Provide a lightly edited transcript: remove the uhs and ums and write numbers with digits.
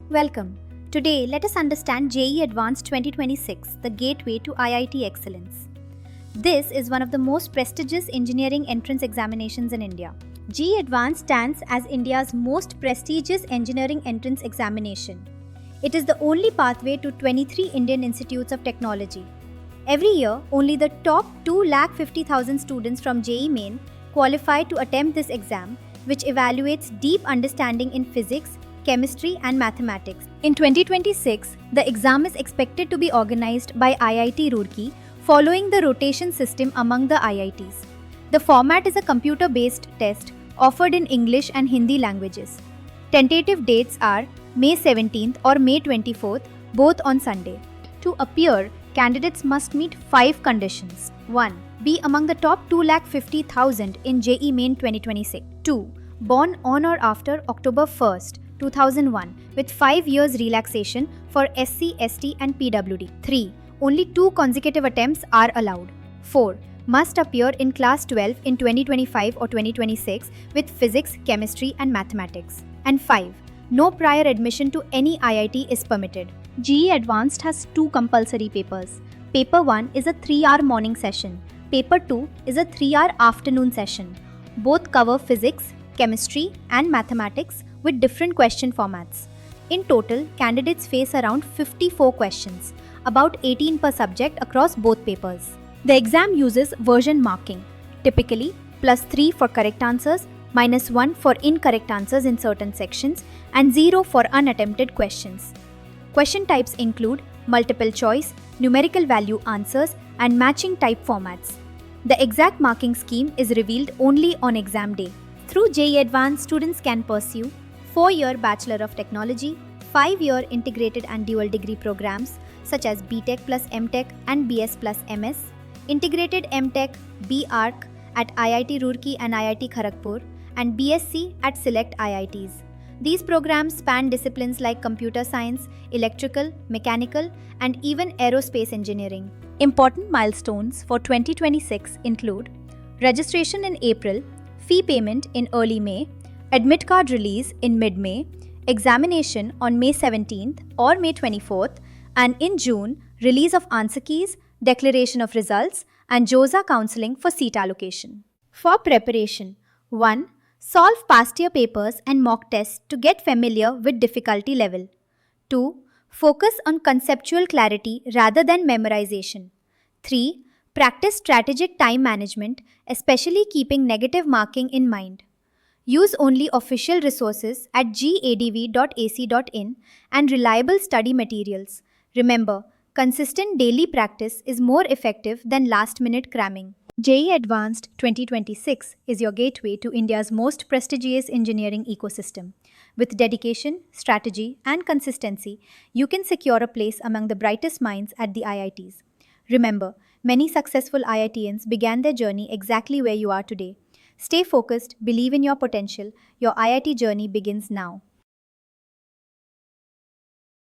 Welcome. Today, let us understand JEE Advanced 2026, the gateway to IIT excellence. This is one of the most prestigious engineering entrance examinations in India. JEE Advanced stands as India's most prestigious engineering entrance examination. It is the only pathway to 23 Indian institutes of technology. Every year, only the top 250,000 students from JEE Main qualify to attempt this exam, which evaluates deep understanding in physics, chemistry, and mathematics. In 2026, the exam is expected to be organized by IIT Roorkee, following the rotation system among the IITs. The format is a computer-based test offered in English and Hindi languages. Tentative dates are May 17th or May 24th, both on Sunday. To appear, candidates must meet 5 conditions. 1. Be among the top 250,000 in JEE Main 2026. 2. Born on or after October 1st, 2001 with 5 years relaxation for SC, ST and PWD. 3. Only 2 consecutive attempts are allowed. 4. Must appear in class 12 in 2025 or 2026 with physics, chemistry and mathematics. And 5. No prior admission to any IIT is permitted. JEE Advanced has 2 compulsory papers. Paper 1 is a 3-hour morning session. Paper 2 is a 3-hour afternoon session. Both cover physics, chemistry and mathematics with different question formats. In total, candidates face around 54 questions, about 18 per subject across both papers. The exam uses version marking, typically +3 for correct answers, -1 for incorrect answers in certain sections, and 0 for unattempted questions. Question types include multiple choice, numerical value answers, and matching type formats. The exact marking scheme is revealed only on exam day. Through JEE Advanced, students can pursue 4-year Bachelor of Technology, 5-year integrated and dual degree programs such as BTech plus MTech and BS plus MS, integrated MTech, BArc at IIT Roorkee and IIT Kharagpur, and BSc at select IITs. These programs span disciplines like computer science, electrical, mechanical, and even aerospace engineering. Important milestones for 2026 include registration in April, fee payment in early May, admit card release in mid-May, examination on May 17th or May 24th, and in June, release of answer keys, declaration of results, and JOSA counseling for seat allocation. For preparation, 1. Solve past year papers and mock tests to get familiar with difficulty level. 2. Focus on conceptual clarity rather than memorization. 3. Practice strategic time management, especially keeping negative marking in mind. Use only official resources at gadv.ac.in and reliable study materials. Remember, consistent daily practice is more effective than last-minute cramming. JEE Advanced 2026 is your gateway to India's most prestigious engineering ecosystem. With dedication, strategy, and consistency, you can secure a place among the brightest minds at the IITs. Remember, many successful IITians began their journey exactly where you are today. Stay focused, believe in your potential. Your IIT journey begins now.